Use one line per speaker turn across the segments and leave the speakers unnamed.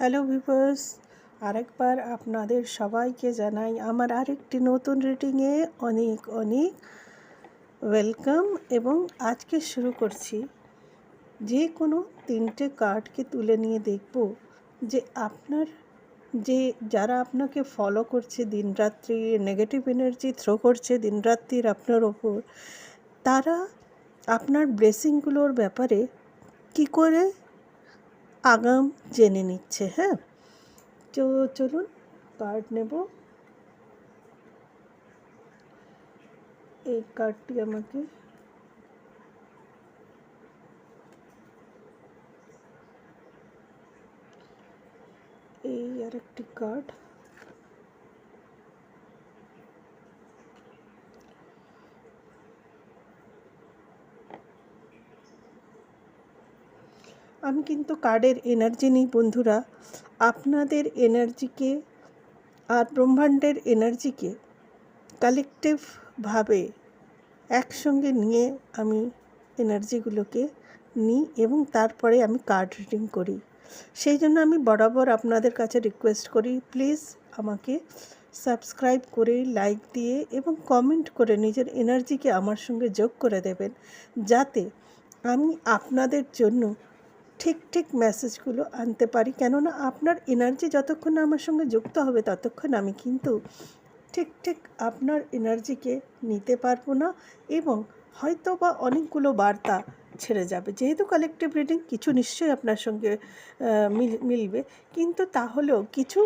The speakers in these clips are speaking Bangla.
হ্যালো ভিউয়ার্স, আরেকবার আপনাদের সবাইকে জানাই আমার আরেকটি নতুন রিডিংয়ে অনেক অনেক ওয়েলকাম। এবং আজকে শুরু করছি যে কোনো তিনটে কার্ডকে তুলে নিয়ে দেখব যে আপনার যারা আপনাকে ফলো করছে দিনরাত্রি, নেগেটিভ এনার্জি থ্রো করছে দিনরাত্রির আপনার ওপর, তারা আপনার ব্লেসিংগুলোর ব্যাপারে কি করে আগাম জেনে নিচ্ছে। হ্যাঁ, তো চলুন কার্ড নেব। এই কার্ডটি আমাকে এই আরেকটি কার্ড, আমি কিন্তু কার্ডের এনার্জি নেই বন্ধুরা, আপনাদের এনার্জিকে আর ব্রহ্মাণ্ডের এনার্জিকে কালেকটিভভাবে একসঙ্গে নিয়ে আমি এনার্জিগুলোকে নিই এবং তারপরে আমি কার্ড রিডিং করি। সেই জন্য আমি বরাবর আপনাদের কাছে রিকোয়েস্ট করি, প্লিজ আমাকে সাবস্ক্রাইব করে, লাইক দিয়ে এবং কমেন্ট করে নিজের এনার্জিকে আমার সঙ্গে যোগ করে দেবেন, যাতে আমি আপনাদের জন্য ঠিক মেসেজগুলো আনতে পারি। কেননা আপনার এনার্জি যতক্ষণ না আমার সঙ্গে যুক্ত হবে ততক্ষণ আমি কিন্তু ঠিক আপনার এনার্জিকে নিতে পারবো না এবং হয়তো বা অনেকগুলো বার্তা ছেড়ে যাবে। যেহেতু কালেকটিভ রিডিং, কিছু নিশ্চয়ই আপনার সঙ্গে মিলবে, কিন্তু তাহলেও কিছু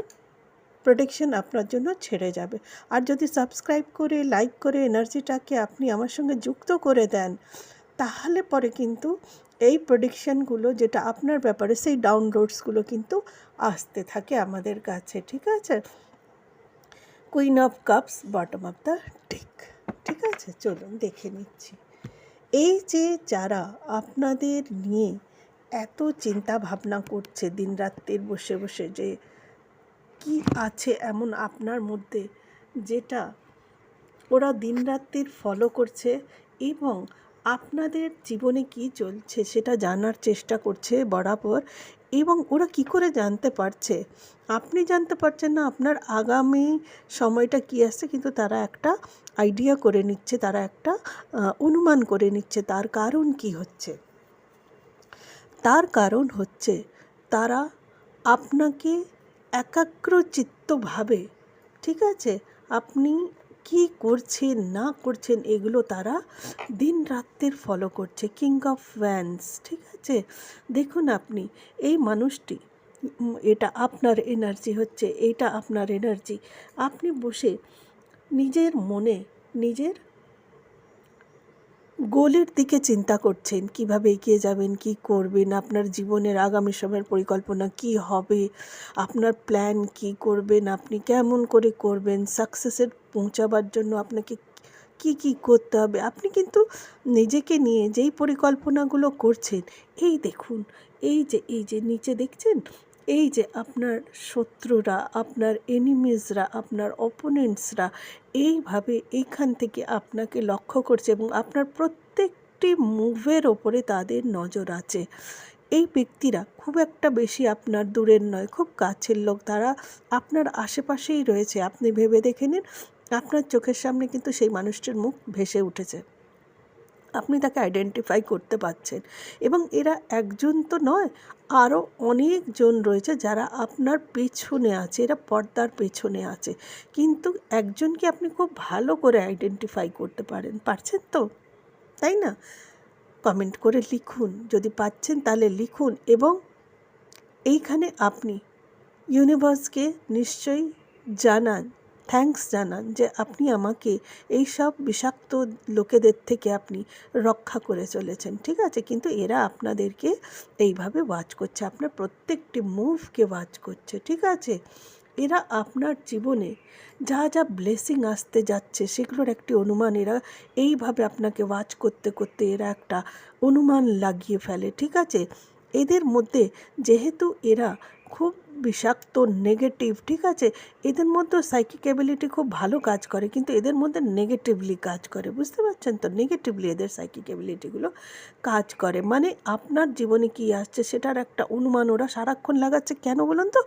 প্রোটেকশন আপনার জন্য ছেড়ে যাবে। আর যদি সাবস্ক্রাইব করে, লাইক করে এনার্জিটাকে আপনি আমার সঙ্গে যুক্ত করে দেন, তাহলে পরে কিন্তু এই প্রেডিকশানগুলো যেটা আপনার ব্যাপারে, সেই ডাউনলোডসগুলো কিন্তু আসতে থাকে আমাদের কাছে। ঠিক আছে, queen of cups, bottom of the deck. ঠিক আছে, চলুন দেখে নিচ্ছি। এই যে যারা আপনাদের নিয়ে এত চিন্তা ভাবনা করছে দিনরাত্রির বসে বসে, যে কি আছে এমন আপনার মধ্যে যেটা ওরা দিনরাত্রির ফলো করছে এবং আপনাদের জীবনে কি চলছে সেটা জানার চেষ্টা করছে বরাবর। এবং ওরা কি করে জানতে পারছে? আপনি জানতে পারছেন না আপনার আগামী সময়টা কি আসছে, কিন্তু তারা একটা আইডিয়া করে নিচ্ছে, তারা একটা অনুমান করে নিচ্ছে। তার কারণ কি হচ্ছে? তার কারণ হচ্ছে তারা আপনাকে একাগ্রচিত্তভাবে, ঠিক আছে, আপনি কি করছেন না করছেন এগুলো তারা দিন রাত্রির ফলো করছে। কিং অফ ওয়ান্ডস, ঠিক আছে। দেখুন আপনি এই মানুষটি, এটা আপনার এনার্জি হচ্ছে, এটা আপনার এনার্জি। আপনি বসে নিজের মনে নিজের গোলের দিকে চিন্তা করছেন, কিভাবে এগিয়ে যাবেন, কি করবেন, আপনার জীবনের আগামী সময়ের পরিকল্পনা কি হবে, আপনার প্ল্যান কি করবেন, আপনি কেমন করে করবেন, সাকসেসে পৌঁছাবার জন্য আপনাকে কি করতে হবে। আপনি কিন্তু নিজেকে নিয়ে যেই পরিকল্পনাগুলো করছেন, এই দেখুন, এই যে নিচে দেখছেন, এই যে আপনার শত্রুরা, আপনার এনিমিজরা, আপনার অপোনেন্টসরা এইভাবে এইখান থেকে আপনাকে লক্ষ্য করছে এবং আপনার প্রত্যেকটি মুভের ওপরে তাদের নজর আছে। এই ব্যক্তিরা খুব একটা বেশি আপনার দূরের নয়, খুব কাছের লোক, তারা আপনার আশেপাশেই রয়েছে। আপনি ভেবে দেখে নিন, আপনার চোখের সামনে কিন্তু সেই মানুষটির মুখ ভেসে উঠেছে, আপনি তাকে আইডেন্টিফাই করতে পারছেন। এবং এরা একজন তো নয়, আরও অনেকজন রয়েছে যারা আপনার পেছনে আছে, এরা পর্দার পেছনে আছে, কিন্তু একজনকে আপনি খুব ভালো করে আইডেন্টিফাই করতে পারছেন তো, তাই না? কমেন্ট করে লিখুন, যদি পাচ্ছেন তাহলে লিখুন। এবং এইখানে আপনি ইউনিভার্সকে নিশ্চয়ই জানান, থ্যাঙ্কস জানান যে আপনি আমাকে এই সব বিষাক্ত লোকেদের থেকে আপনি রক্ষা করে চলেছেন। ঠিক আছে, কিন্তু এরা আপনাদেরকে এইভাবে ওয়াচ করছে, আপনার প্রত্যেকটি মুভকে ওয়াচ করছে। ঠিক আছে, এরা আপনার জীবনে যা যা ব্লেসিং আসতে যাচ্ছে সেগুলোর একটি অনুমান, এরা এইভাবে আপনাকে ওয়াচ করতে করতে এরা একটা অনুমান লাগিয়ে ফেলে। ঠিক আছে, এদের মধ্যে যেহেতু এরা খুব বিষাক্ত নেগেটিভ, ঠিক আছে? এদের মধ্যে সাইকিক অ্যাবিলিটি খুব ভালো কাজ করে, কিন্তু এদের মধ্যে নেগেটিভলি কাজ করে, বুঝতে পারছেন তো? নেগেটিভলি এদের সাইকিক অ্যাবিলিটিগুলো কাজ করে, মানে আপনার জীবনে কী আসছে সেটার একটা অনুমান ওরা সারাক্ষণ লাগাচ্ছে। কেন বলুন তো?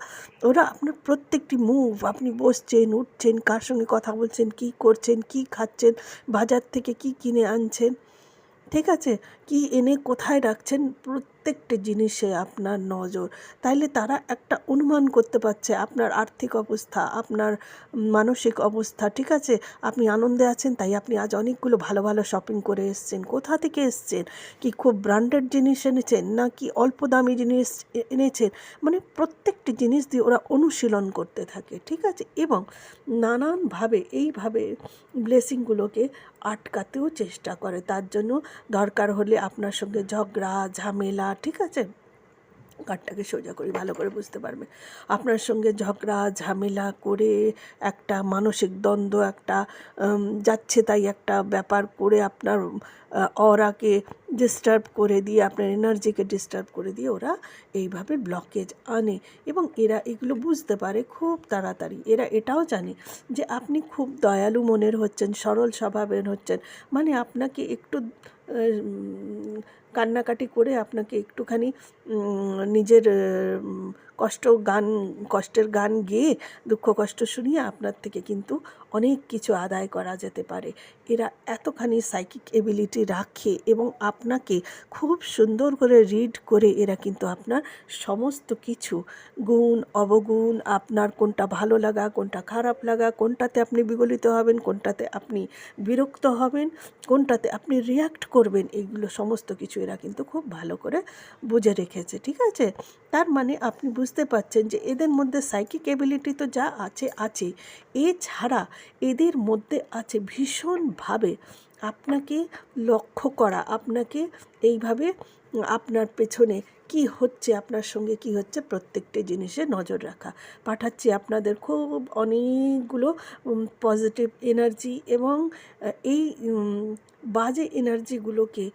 ওরা আপনার প্রত্যেকটি মুভ, আপনি বসছেন, উঠছেন, কার সঙ্গে কথা বলছেন, কী করছেন, কী খাচ্ছেন, বাজার থেকে কী কিনে আনছেন, ঠিক আছে, কি এনে কোথায় রাখছেন, প্রত্যেকটি জিনিসে আপনার নজর। তাইলে তারা একটা অনুমান করতে পারছে আপনার আর্থিক অবস্থা, আপনার মানসিক অবস্থা, ঠিক আছে? আপনি আনন্দে আছেন, তাই আপনি আজ অনেকগুলো ভালো ভালো শপিং করে এসছেন। কোথা থেকে এসছেন? কি খুব ব্র্যান্ডেড জিনিস এনেছেন, না কি অল্প দামি জিনিস এনেছেন? মানে প্রত্যেকটি জিনিস দিয়ে ওরা অনুশীলন করতে থাকে, ঠিক আছে? এবং নানানভাবে এইভাবে ব্লেসিংগুলোকে আটকাতেও চেষ্টা করে। তার জন্য দরকার হলে আপনার সঙ্গে ঝগড়া ঝামেলা, ঠিক আছে? কাঠটাকে সোজা করি, ভালো করে বুঝতে পারবে। আপনার সঙ্গে ঝগড়া ঝামেলা করে একটা মানসিক দ্বন্দ্ব, একটা যাচ্ছে তাই একটা ব্যাপার করে আপনার অরাকে ডিস্টার্ব করে দিয়ে, আপনার এনার্জিকে ডিস্টার্ব করে দিয়ে ওরা এইভাবে ব্লকেজ আনে। এবং এরা এগুলো বুঝতে পারে খুব তাড়াতাড়ি। এরা এটাও জানে যে আপনি খুব দয়ালু মনের হচ্ছেন, সরল স্বভাবের হচ্ছেন, মানে আপনাকে একটু কান্নাকাটি করে আপনাকে একটুখানি নিজের কষ্টের গান গেয়ে, দুঃখ কষ্ট শুনিয়ে আপনার থেকে কিন্তু অনেক কিছু আদায় করা যেতে পারে। এরা এতখানি সাইকিক এবিলিটি রাখে এবং আপনাকে খুব সুন্দর করে রিড করে এরা কিন্তু আপনার সমস্ত কিছু গুণ অবগুণ, আপনার কোনটা ভালো লাগা, কোনটা খারাপ লাগা, কোনটাতে আপনি বিগলিত হবেন, কোনটাতে আপনি বিরক্ত হবেন, কোনটাতে আপনি রিয়্যাক্ট করবেন, এইগুলো সমস্ত কিছু এরা কিন্তু খুব ভালো করে বুঝে রেখেছে, ঠিক আছে? তার মানে আপনি বুঝতে পারছেন যে এদের মধ্যে সাইকিক এবিলিটি তো যা আছে আছে, এছাড়া এদের মধ্যে আছে ভীষণভাবে আপনাকে লক্ষ্য করা, আপনাকে এইভাবে আপনার পেছনে কি হচ্ছে, আপনার সঙ্গে কি হচ্ছে, প্রত্যেকটি জিনিসে নজর রাখা। পাঠাচ্ছি আপনাদের খুব অনেকগুলো পজিটিভ এনার্জি, এবং এই বাজে এনার্জিগুলোকে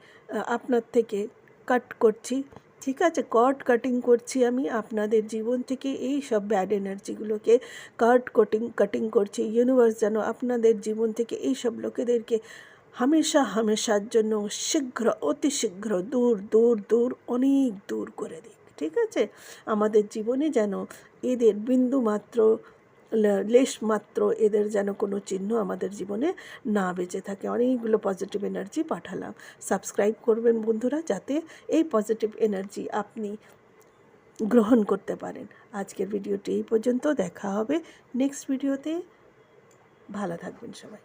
আপনার থেকে কাট করছি, ঠিক আছে? কাটিং করছি আমি আপনাদের জীবন থেকে, এই সব ব্যাড এনার্জিগুলোকে কাটিং করছি। ইউনিভার্স যেন আপনাদের জীবন থেকে এই সব লোকেদেরকে হামেশার জন্য শীঘ্র, অতি শীঘ্র দূর দূর দূর, অনেক দূর করে দিক, ঠিক আছে? আমাদের জীবনে যেন এদের বিন্দু মাত্র, লেশ মাত্র এদের যেন কোনো চিহ্ন আমাদের জীবনে না বেঁচে থাকে। অনেকগুলো পজিটিভ এনার্জি পাঠালাম। সাবস্ক্রাইব করবেন বন্ধুরা, যাতে এই পজিটিভ এনার্জি আপনি গ্রহণ করতে পারেন। আজকের ভিডিওটি এই পর্যন্ত, দেখা হবে নেক্সট ভিডিওতে। ভালো থাকবেন সবাই।